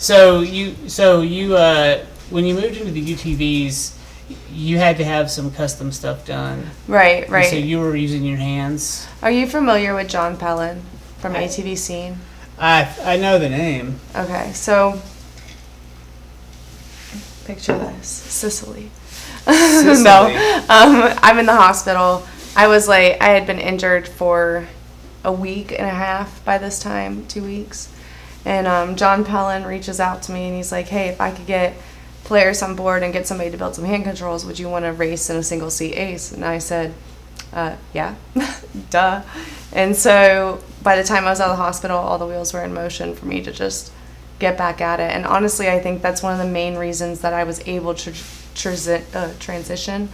So you when you moved into the UTVs, you had to have some custom stuff done. Right. And so you were using your hands. Are you familiar with John Pellin from ATV Scene? I know the name. Okay, so picture this, Sicily. Sicily. No, I'm in the hospital. I had been injured for a week and a half by this time, 2 weeks. And John Pellin reaches out to me and he's like, hey, if I could get players on board and get somebody to build some hand controls, would you want to race in a single seat ace? And I said, yeah, duh. And so by the time I was out of the hospital, all the wheels were in motion for me to just get back at it. And honestly, I think that's one of the main reasons that I was able to transition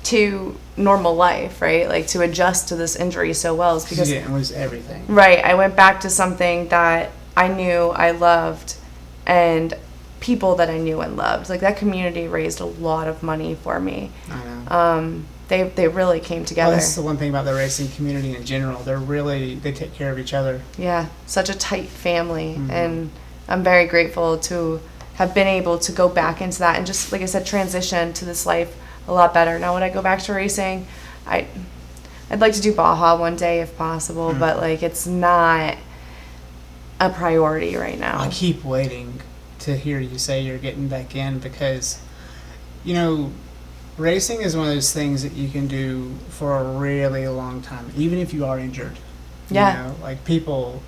to normal life, right? Like to adjust to this injury so well, is because it was everything. Right. I went back to something that I knew I loved and people that I knew and loved. Like that community raised a lot of money for me. I know. They really came together. Well, that's the one thing about the racing community in general. They take care of each other. Yeah, such a tight family, and I'm very grateful to have been able to go back into that and just, like I said, transition to this life a lot better. Now, when I go back to racing, I'd like to do Baja one day if possible, but like it's not a priority right now. I keep waiting to hear you say you're getting back in because, you know, racing is one of those things that you can do for a really long time, even if you are injured. Yeah. You know, like people,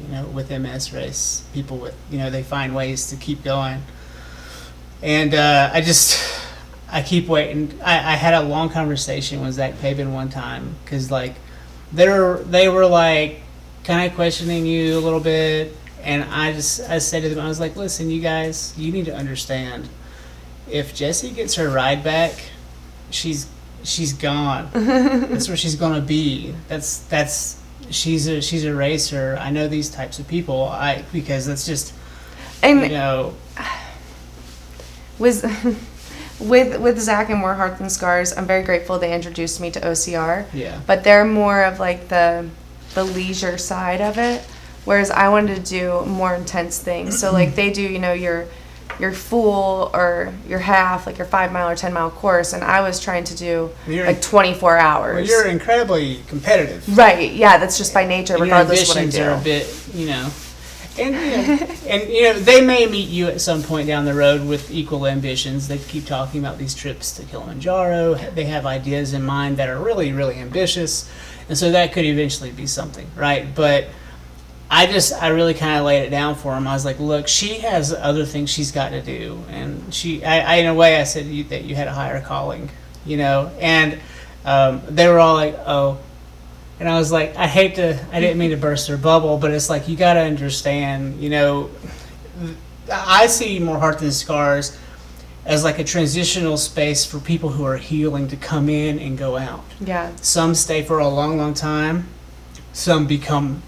you know, with MS race, people with, you know, they find ways to keep going. And I keep waiting. I had a long conversation with Zach Pabin one time because, like, they were like kind of questioning you a little bit. And I said to them, I was like, listen, you guys, you need to understand. If Jessie gets her ride back, she's gone. That's where she's gonna be. She's a racer. I know these types of people. Because that's just, and you know. With Zach and More Heart Than Scars, I'm very grateful they introduced me to OCR. Yeah. But they're more of like the leisure side of it, whereas I wanted to do more intense things. So like they do, you know, your full or your half, like your 5 mile or 10 mile course, and I was trying to do like 24 hours. Well, you're incredibly competitive. Right, yeah, that's just by nature, and regardless of what I do. Your ambitions are a bit, you know, and you know, they may meet you at some point down the road with equal ambitions. They keep talking about these trips to Kilimanjaro. They have ideas in mind that are really, really ambitious, and so that could eventually be something, right? But I really kind of laid it down for him. I was like, look, she has other things she's got to do. And I in a way, I said that you had a higher calling, you know. And they were all like, oh. And I was like, I didn't mean to burst their bubble, but it's like, you got to understand, you know, I see More Heart Than Scars as like a transitional space for people who are healing to come in and go out. Yeah. Some stay for a long, long time. Some become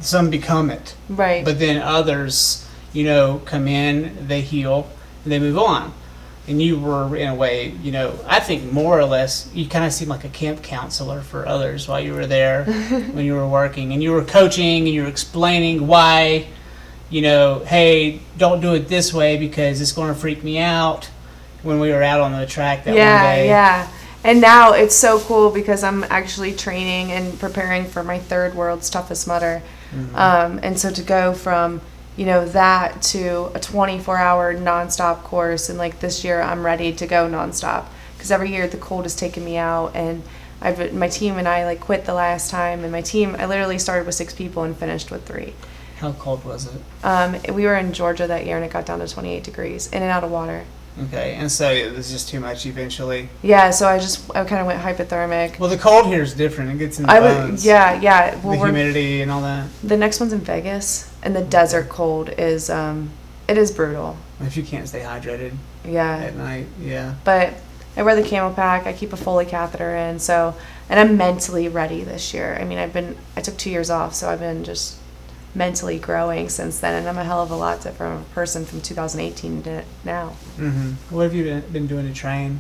some become it. Right. But then others, you know, come in, they heal, and they move on. And you were, in a way, you know, I think more or less, you kind of seemed like a camp counselor for others while you were there when you were working. And you were coaching and you were explaining why, you know, hey, don't do it this way because it's going to freak me out when we were out on the track that one day. Yeah. And now it's so cool because I'm actually training and preparing for my third World's Toughest Mudder. And so to go from, you know, that to a 24-hour nonstop course, and like this year I'm ready to go nonstop because every year the cold has taken me out, and my team and I like quit the last time, and my team, I literally started with 6 people and finished with 3. How cold was it? We were in Georgia that year and it got down to 28 degrees in and out of water. Okay, and so it was just too much eventually. Yeah, so I kind of went hypothermic. Well, the cold here is different. It gets in the bones. Yeah. Well, the humidity and all that. The next one's in Vegas, and the desert cold is it is brutal. If you can't stay hydrated. Yeah. At night, yeah. But I wear the camo pack. I keep a Foley catheter in, and I'm mentally ready this year. I mean, I took 2 years off, so I've been just mentally growing since then, and I'm a hell of a lot different person from 2018 to now. What have you been doing to train?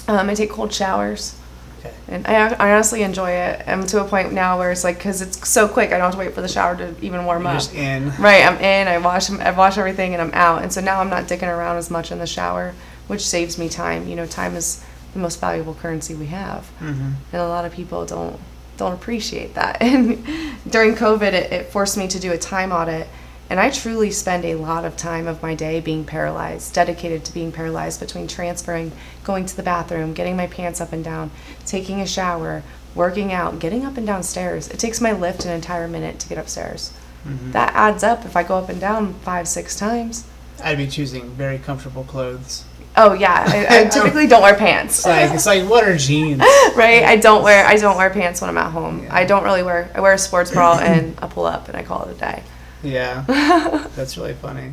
I take cold showers. Okay. And I honestly enjoy it. I'm to a point now where it's like, because it's so quick, I don't have to wait for the shower to even warm You're up. just in. Right, I'm in, I wash everything, and I'm out. And so now I'm not dicking around as much in the shower, which saves me time. You know, time is the most valuable currency we have. Mm-hmm. And a lot of people don't appreciate that. And during COVID, it forced me to do a time audit. And I truly spend a lot of time of my day being paralyzed, dedicated to being paralyzed between transferring, going to the bathroom, getting my pants up and down, taking a shower, working out, getting up and down stairs. It takes my lift an entire minute to get upstairs. Mm-hmm. That adds up if I go up and down 5-6 times. I'd be choosing very comfortable clothes. Oh yeah, I typically don't wear pants. It's like what are jeans? Right? I don't wear pants when I'm at home. Yeah. I wear a sports bra and a pull up and I call it a day. Yeah, that's really funny.